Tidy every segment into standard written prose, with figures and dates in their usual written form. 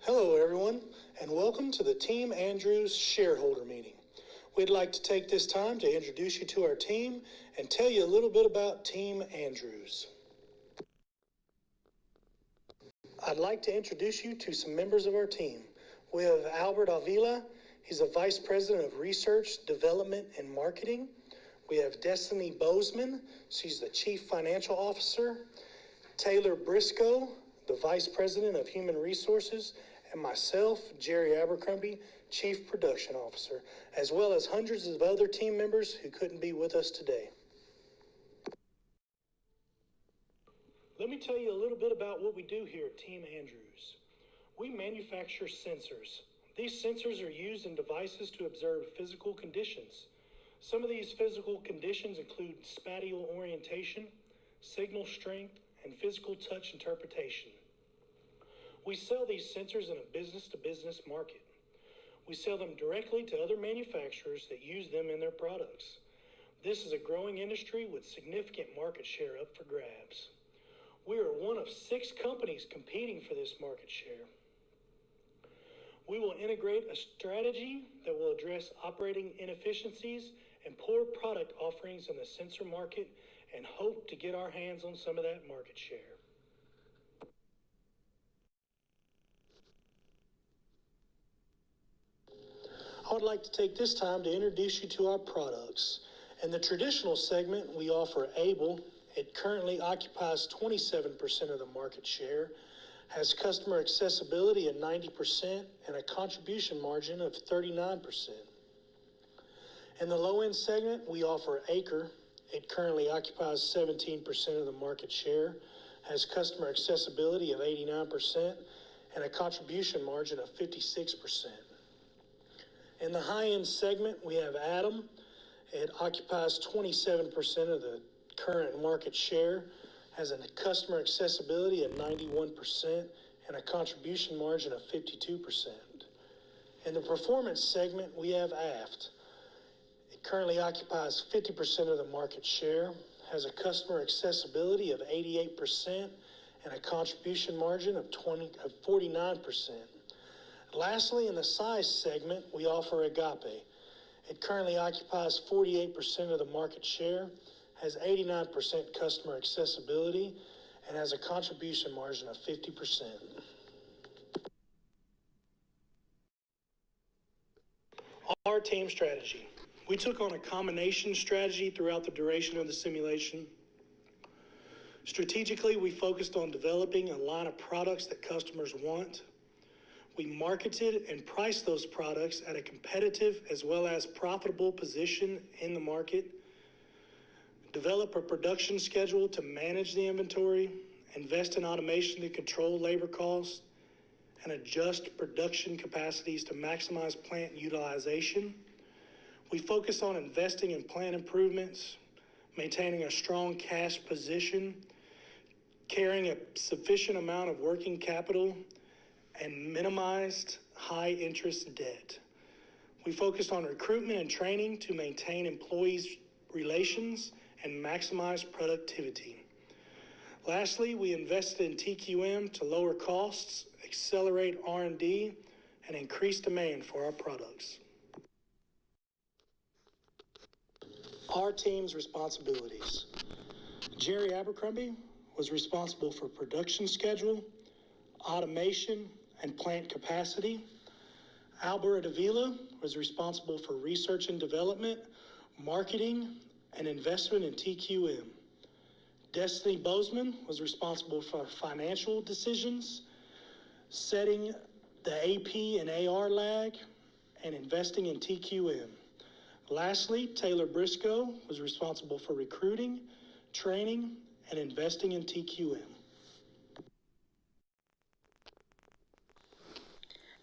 Hello everyone, and welcome to the Team Andrews Shareholder Meeting. We'd like to take this time to introduce you to our team and tell you a little bit about Team Andrews. I'd like to introduce you to some members of our team. We have Albert Avila. He's a Vice President of Research, Development, and Marketing. We have Destiny Bozeman. She's the Chief Financial Officer. Taylor Briscoe, the Vice President of Human Resources, and myself, Jerry Abercrombie, Chief Production Officer, as well as hundreds of other team members who couldn't be with us today. Let me tell you a little bit about what we do here at Team Andrews. We manufacture sensors. These sensors are used in devices to observe physical conditions. Some of these physical conditions include spatial orientation, signal strength, and physical touch interpretation. We sell these sensors in a business-to-business market. We sell them directly to other manufacturers that use them in their products. This is a growing industry with significant market share up for grabs. We are one of 6 companies competing for this market share. We will integrate a strategy that will address operating inefficiencies and poor product offerings in the sensor market and hope to get our hands on some of that market share. I would like to take this time to introduce you to our products. In the traditional segment, we offer Able. It currently occupies 27% of the market share, has customer accessibility at 90%, and a contribution margin of 39%. In the low-end segment, we offer Acre. It currently occupies 17% of the market share, has customer accessibility of 89%, and a contribution margin of 56%. In the high-end segment, we have Atom. It occupies 27% of the current market share, has a customer accessibility at 91%, and a contribution margin of 52%. In the performance segment, we have Aft. It currently occupies 50% of the market share, has a customer accessibility of 88%, and a contribution margin of 49%. Lastly, in the size segment, we offer Agape. It currently occupies 48% of the market share, has 89% customer accessibility, and has a contribution margin of 50%. Our team strategy. We took on a combination strategy throughout the duration of the simulation. Strategically, we focused on developing a line of products that customers want. We marketed and priced those products at a competitive as well as profitable position in the market. Develop a production schedule to manage the inventory, invest in automation to control labor costs, and adjust production capacities to maximize plant utilization. We focus on investing in plant improvements, maintaining a strong cash position, carrying a sufficient amount of working capital, and minimized high-interest debt. We focused on recruitment and training to maintain employees' relations and maximize productivity. Lastly, we invested in TQM to lower costs, accelerate R&D, and increase demand for our products. Our team's responsibilities. Jerry Abercrombie was responsible for production schedule, automation, and plant capacity. Albert Avila was responsible for research and development, marketing, and investment in TQM. Destiny Bozeman was responsible for financial decisions, setting the AP and AR lag, and investing in TQM. Lastly, Taylor Briscoe was responsible for recruiting, training, and investing in TQM.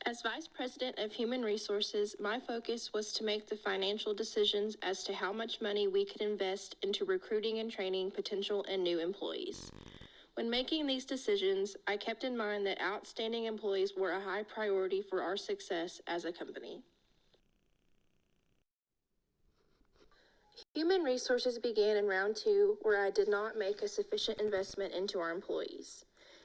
As Vice President of Human Resources, my focus was to make the financial decisions as to how much money we could invest into recruiting and training potential and new employees. When making these decisions, I kept in mind that outstanding employees were a high priority for our success as a company. Human Resources began in round 2, where I did not make a sufficient investment into our employees.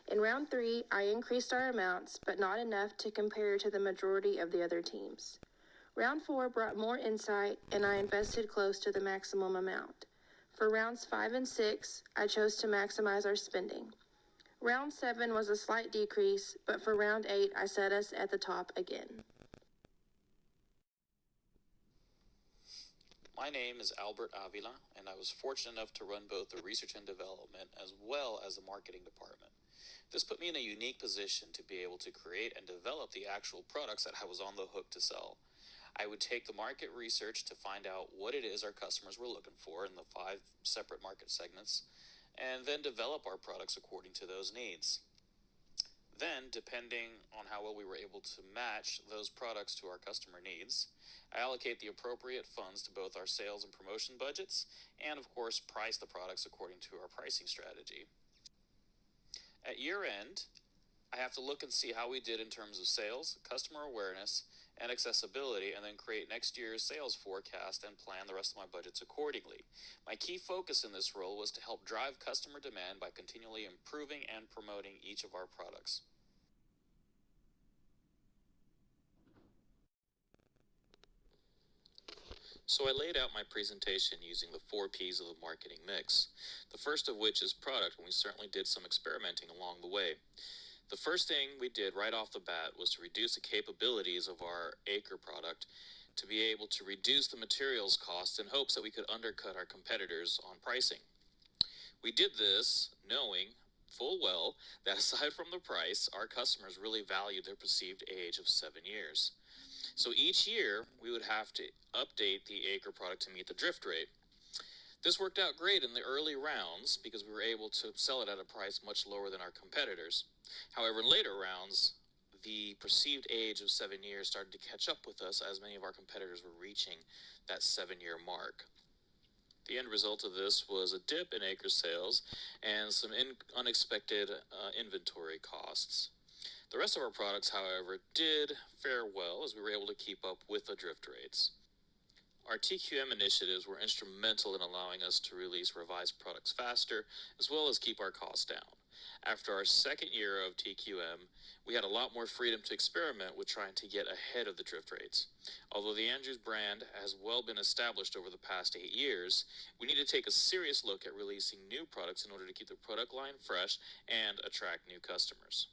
In round 3, I increased our amounts, but not enough to compare to the majority of the other teams. Round 4 brought more insight, and I invested close to the maximum amount. For rounds 5 and 6, I chose to maximize our spending. Round 7 was a slight decrease, but for round 8, I set us at the top again. My name is Albert Avila, and I was fortunate enough to run both the research and development as well as the marketing department. This put me in a unique position to be able to create and develop the actual products that I was on the hook to sell. I would take the market research to find out what it is our customers were looking for in the 5 separate market segments, and then develop our products according to those needs. Then, depending on how well we were able to match those products to our customer needs, I allocate the appropriate funds to both our sales and promotion budgets, and of course, price the products according to our pricing strategy. At year end, I have to look and see how we did in terms of sales, customer awareness, and accessibility, and then create next year's sales forecast and plan the rest of my budgets accordingly. My key focus in this role was to help drive customer demand by continually improving and promoting each of our products. So I laid out my presentation using the 4 P's of the marketing mix, the first of which is product, and we certainly did some experimenting along the way. The first thing we did right off the bat was to reduce the capabilities of our acre product to be able to reduce the materials cost in hopes that we could undercut our competitors on pricing. We did this knowing full well that aside from the price, our customers really valued their perceived age of 7 years. So each year, we would have to update the acre product to meet the drift rate. This worked out great in the early rounds because we were able to sell it at a price much lower than our competitors. However, in later rounds, the perceived age of 7 years started to catch up with us as many of our competitors were reaching that 7-year mark. The end result of this was a dip in acre sales and some unexpected inventory costs. The rest of our products, however, did fare well as we were able to keep up with the drift rates. Our TQM initiatives were instrumental in allowing us to release revised products faster, as well as keep our costs down. After our second year of TQM, we had a lot more freedom to experiment with trying to get ahead of the drift rates. Although the Andrews brand has well been established over the past 8 years, we need to take a serious look at releasing new products in order to keep the product line fresh and attract new customers.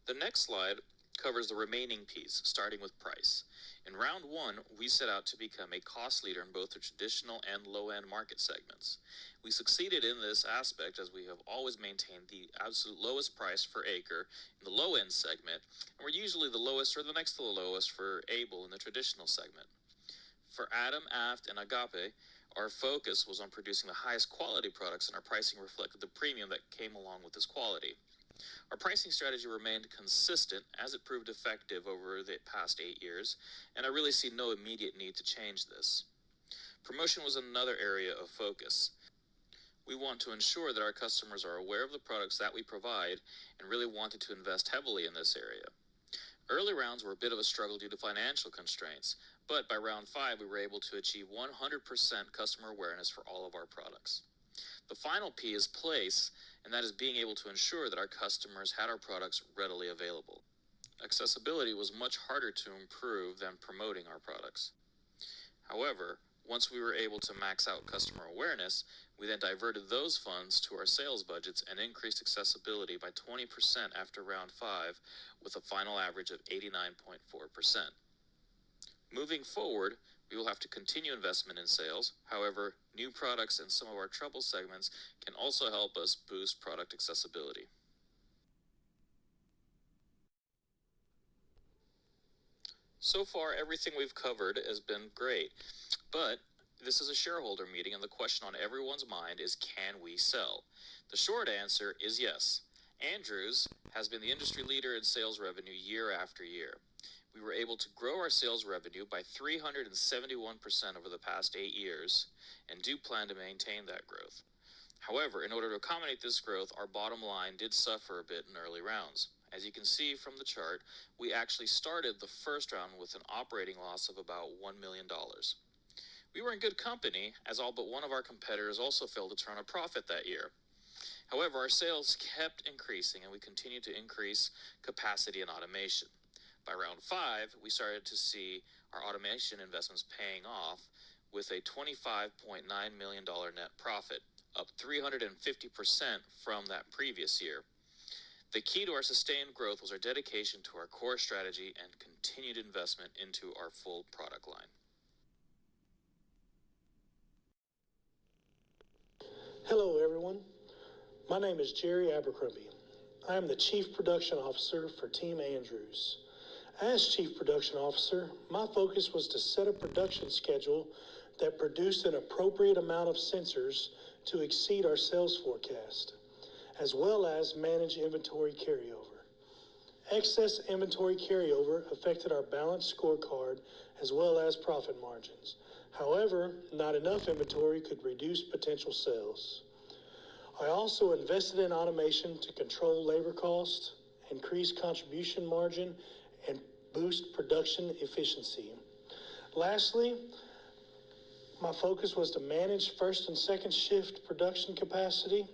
The next slide covers the remaining piece, starting with price. In round 1, we set out to become a cost leader in both the traditional and low-end market segments. We succeeded in this aspect as we have always maintained the absolute lowest price per acre in the low-end segment, and we're usually the lowest or the next to the lowest for Able in the traditional segment. For Adam, Aft, and Agape, our focus was on producing the highest quality products, and our pricing reflected the premium that came along with this quality. Our pricing strategy remained consistent as it proved effective over the past 8 years, and I really see no immediate need to change this. Promotion was another area of focus. We want to ensure that our customers are aware of the products that we provide and really wanted to invest heavily in this area. Early rounds were a bit of a struggle due to financial constraints, but by round 5 we were able to achieve 100% customer awareness for all of our products. The final P is place, and that is being able to ensure that our customers had our products readily available. Accessibility was much harder to improve than promoting our products. However, once we were able to max out customer awareness, we then diverted those funds to our sales budgets and increased accessibility by 20% after round 5, with a final average of 89.4%. Moving forward, we will have to continue investment in sales. However, new products in some of our trouble segments can also help us boost product accessibility. So far, everything we've covered has been great, but this is a shareholder meeting, and the question on everyone's mind is, can we sell? The short answer is yes. Andrews has been the industry leader in sales revenue year after year. We were able to grow our sales revenue by 371% over the past 8 years, and do plan to maintain that growth. However, in order to accommodate this growth, our bottom line did suffer a bit in early rounds. As you can see from the chart, we actually started the first round with an operating loss of about $1 million. We were in good company, as all but one of our competitors also failed to turn a profit that year. However, our sales kept increasing, and we continued to increase capacity and automation. By round 5, we started to see our automation investments paying off with a $25.9 million net profit, up 350% from that previous year. The key to our sustained growth was our dedication to our core strategy and continued investment into our full product line. Hello, everyone. My name is Jerry Abercrombie. I am the Chief Production Officer for Team Andrews. As Chief Production Officer, my focus was to set a production schedule that produced an appropriate amount of sensors to exceed our sales forecast, as well as manage inventory carryover. Excess inventory carryover affected our balanced scorecard as well as profit margins. However, not enough inventory could reduce potential sales. I also invested in automation to control labor costs, increase contribution margin, and boost production efficiency. Lastly, my focus was to manage first and second shift production capacity.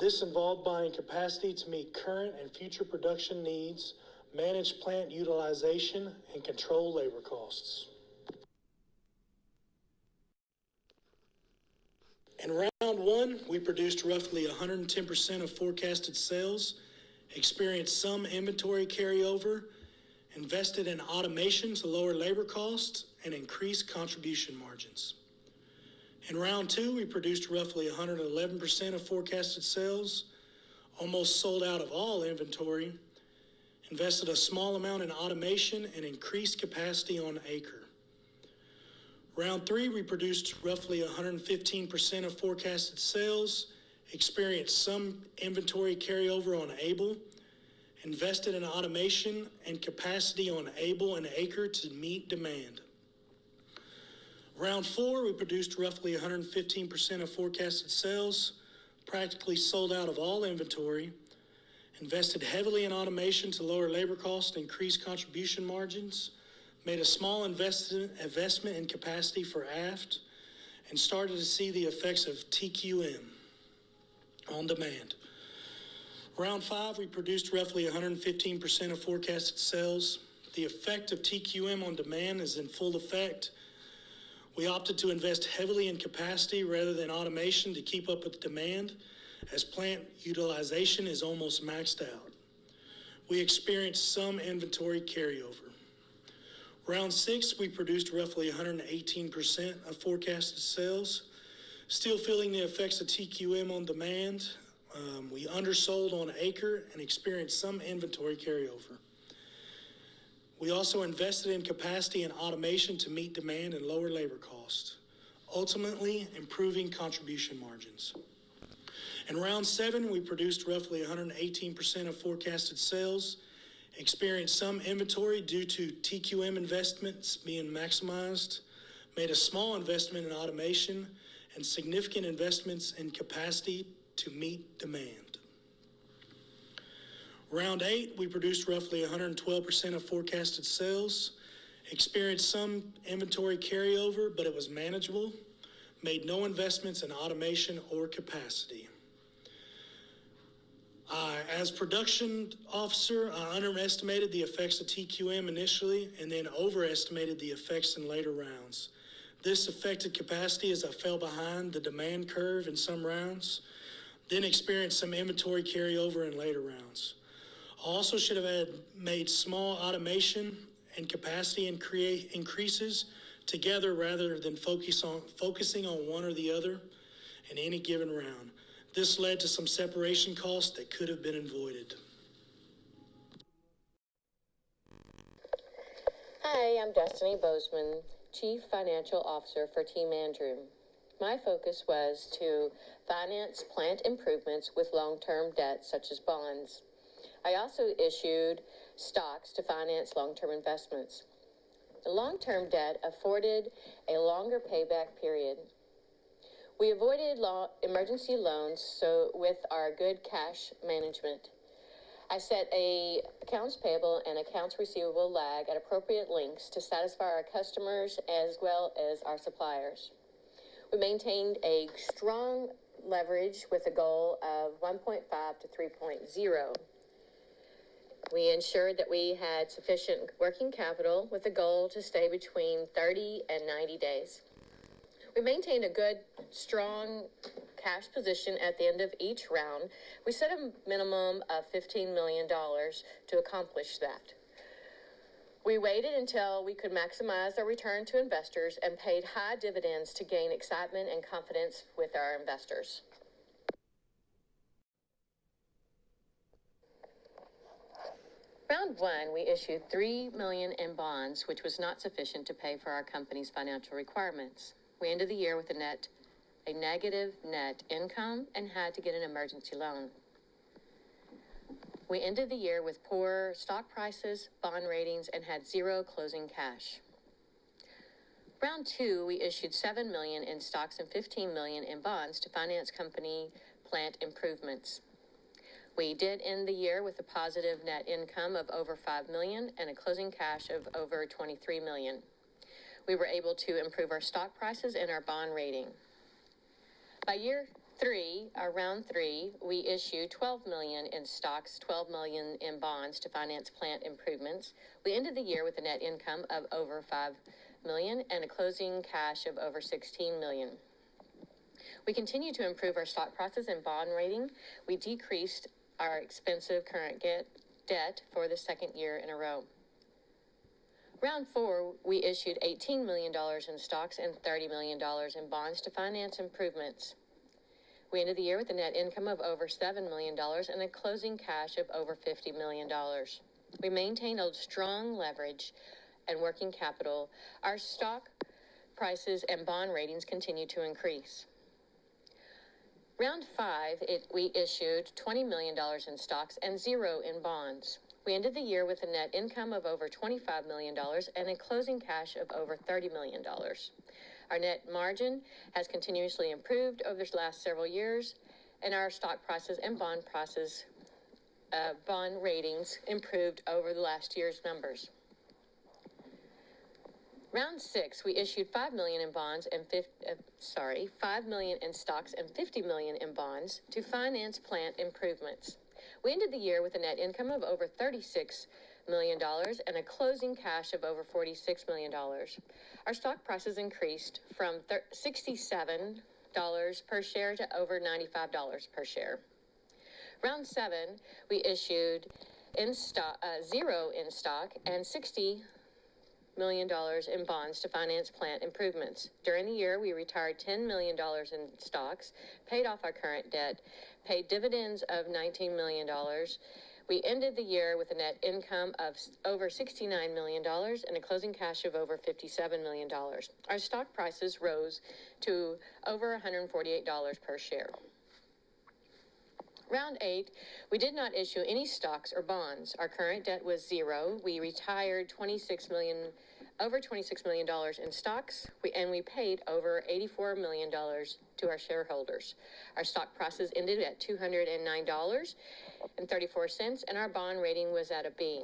This involved buying capacity to meet current and future production needs, manage plant utilization, and control labor costs. In round 1, we produced roughly 110% of forecasted sales, experienced some inventory carryover, invested in automation to lower labor costs, and increase contribution margins. In round 2, we produced roughly 111% of forecasted sales, almost sold out of all inventory, invested a small amount in automation, and increased capacity on acre. Round 3, we produced roughly 115% of forecasted sales, experienced some inventory carryover on Able, invested in automation and capacity on Able and acre to meet demand. Round 4, we produced roughly 115% of forecasted sales, practically sold out of all inventory, invested heavily in automation to lower labor costs and increase contribution margins, made a small investment in capacity for aft, and started to see the effects of TQM on demand. Round 5, we produced roughly 115% of forecasted sales. The effect of TQM on demand is in full effect. We opted to invest heavily in capacity rather than automation to keep up with demand, as plant utilization is almost maxed out. We experienced some inventory carryover. Round 6, we produced roughly 118% of forecasted sales. Still feeling the effects of TQM on demand, we undersold on acre and experienced some inventory carryover. We also invested in capacity and automation to meet demand and lower labor costs, ultimately improving contribution margins. In round 7, we produced roughly 118% of forecasted sales, experienced some inventory due to TQM investments being maximized, made a small investment in automation, and significant investments in capacity to meet demand. Round 8, we produced roughly 112% of forecasted sales, experienced some inventory carryover, but it was manageable, made no investments in automation or capacity. As production officer, I underestimated the effects of TQM initially and then overestimated the effects in later rounds. This affected capacity as I fell behind the demand curve in some rounds, then experienced some inventory carryover in later rounds. I also should have made small automation and capacity increases together rather than focusing on one or the other in any given round. This led to some separation costs that could have been avoided. Hi, I'm Destiny Bozeman, Chief Financial Officer for Team Andrew. My focus was to finance plant improvements with long-term debt such as bonds. I also issued stocks to finance long-term investments. The long-term debt afforded a longer payback period. We avoided emergency loans with our good cash management. I set a accounts payable and accounts receivable lag at appropriate lengths to satisfy our customers as well as our suppliers. We maintained a strong leverage with a goal of 1.5 to 3.0. We ensured that we had sufficient working capital with a goal to stay between 30 and 90 days. We maintained a good, strong cash position at the end of each round. We set a minimum of $15 million to accomplish that. We waited until we could maximize our return to investors and paid high dividends to gain excitement and confidence with our investors. Round one, we issued $3 million in bonds, which was not sufficient to pay for our company's financial requirements. We ended the year with a negative net income and had to get an emergency loan. We ended the year with poor stock prices, bond ratings, and had zero closing cash. Round two, we issued $7 million in stocks and $15 million in bonds to finance company plant improvements. We did end the year with a positive net income of over $5 million and a closing cash of over $23 million. We were able to improve our stock prices and our bond rating. By year three, round three, we issued $12 million in stocks, $12 million in bonds to finance plant improvements. We ended the year with a net income of over $5 million and a closing cash of over $16 million. We continue to improve our stock prices and bond rating. We decreased our expensive current debt for the second year in a row. Round four, we issued $18 million in stocks and $30 million in bonds to finance improvements. We ended the year with a net income of over $7 million and a closing cash of over $50 million. We maintained a strong leverage and working capital. Our stock prices and bond ratings continue to increase. Round five, we issued $20 million in stocks and zero in bonds. We ended the year with a net income of over $25 million and a closing cash of over $30 million. Our net margin has continuously improved over the last several years, and our stock prices and bond ratings improved over the last year's numbers. Round six, we issued $5 million in bonds and $5 million in stocks and $50 million in bonds to finance plant improvements. We ended the year with a net income of over $36 million and a closing cash of over $46 million. Our stock prices increased from $67 per share to over $95 per share. Round seven, we issued zero in stock and $60 million in bonds to finance plant improvements. During the year, we retired $10 million in stocks, paid off our current debt, paid dividends of $19 million. We ended the year with a net income of over $69 million and a closing cash of over $57 million. Our stock prices rose to over $148 per share. Round eight, we did not issue any stocks or bonds. Our current debt was zero. We retired over $26 million in stocks, and we paid over $84 million to our shareholders. Our stock prices ended at $209.34, and our bond rating was at a B.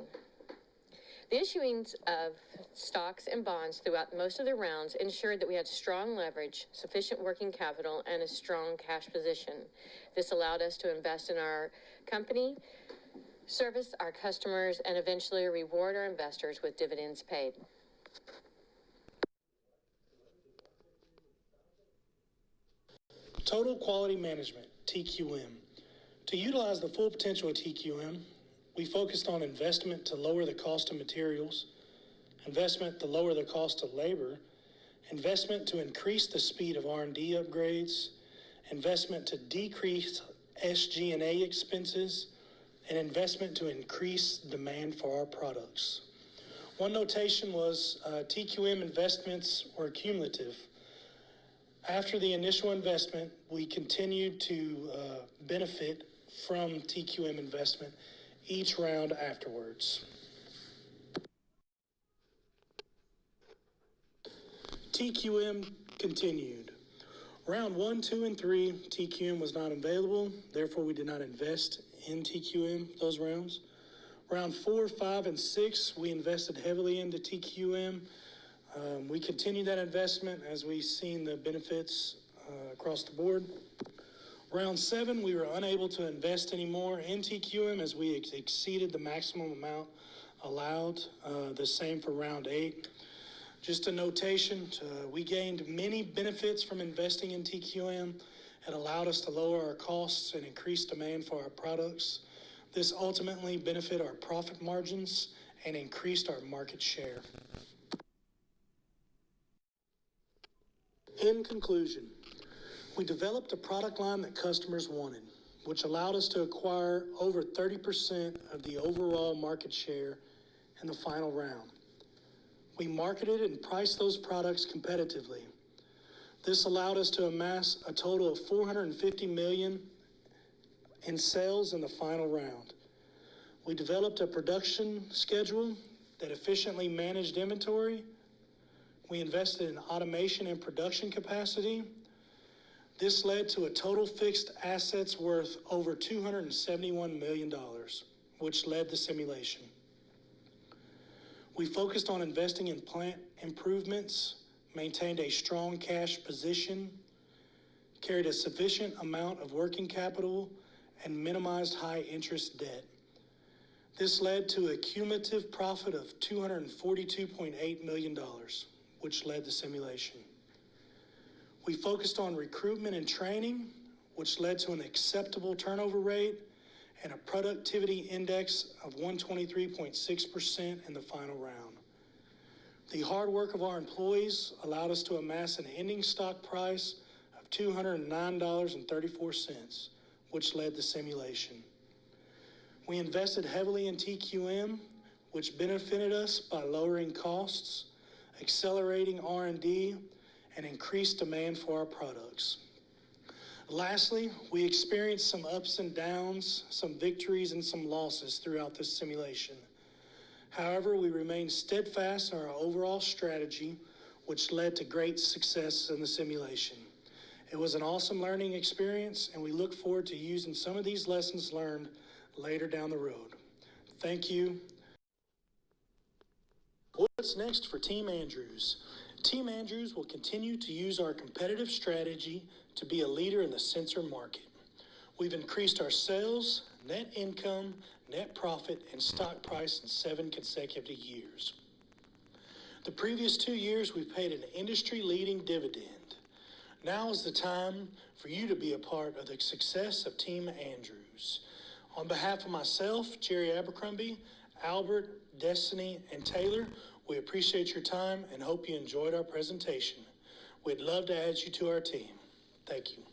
The issuings of stocks and bonds throughout most of the rounds ensured that we had strong leverage, sufficient working capital, and a strong cash position. This allowed us to invest in our company, service our customers, and eventually reward our investors with dividends paid. Total Quality Management, TQM. To utilize the full potential of TQM, we focused on investment to lower the cost of materials, investment to lower the cost of labor, investment to increase the speed of R&D upgrades, investment to decrease SG&A expenses, and investment to increase demand for our products. One notation was TQM investments were cumulative. After the initial investment, we continued to benefit from TQM investment each round afterwards. TQM continued. Round 1, 2, and 3, TQM was not available. Therefore, we did not invest in TQM those rounds. Round 4, 5, and 6, we invested heavily into TQM. We continued that investment as we've seen the benefits across the board. Round 7, we were unable to invest anymore in TQM as we exceeded the maximum amount allowed. The same for round 8. Just a notation, we gained many benefits from investing in TQM. It allowed us to lower our costs and increase demand for our products. This ultimately benefited our profit margins and increased our market share. In conclusion, we developed a product line that customers wanted, which allowed us to acquire over 30% of the overall market share in the final round. We marketed and priced those products competitively. This allowed us to amass a total of $450 million in sales in the final round. We developed a production schedule that efficiently managed inventory. We invested in automation and production capacity. This led to a total fixed assets worth over $271 million, which led the simulation. We focused on investing in plant improvements, maintained a strong cash position, carried a sufficient amount of working capital, and minimized high interest debt. This led to a cumulative profit of $242.8 million, which led the simulation. We focused on recruitment and training, which led to an acceptable turnover rate and a productivity index of 123.6% in the final round. The hard work of our employees allowed us to amass an ending stock price of $209.34, which led the simulation. We invested heavily in TQM, which benefited us by lowering costs, accelerating R&D, and increased demand for our products. Lastly, we experienced some ups and downs, some victories and some losses throughout this simulation. However, we remained steadfast in our overall strategy, which led to great success in the simulation. It was an awesome learning experience, and we look forward to using some of these lessons learned later down the road. Thank you. What's next for Team Andrews? Team Andrews will continue to use our competitive strategy to be a leader in the sensor market. We've increased our sales, net income, net profit, and stock price in 7 consecutive years. The previous 2 years, we've paid an industry-leading dividend. Now is the time for you to be a part of the success of Team Andrews. On behalf of myself, Jerry Abercrombie, Albert, Destiny, and Taylor, we appreciate your time and hope you enjoyed our presentation. We'd love to add you to our team. Thank you.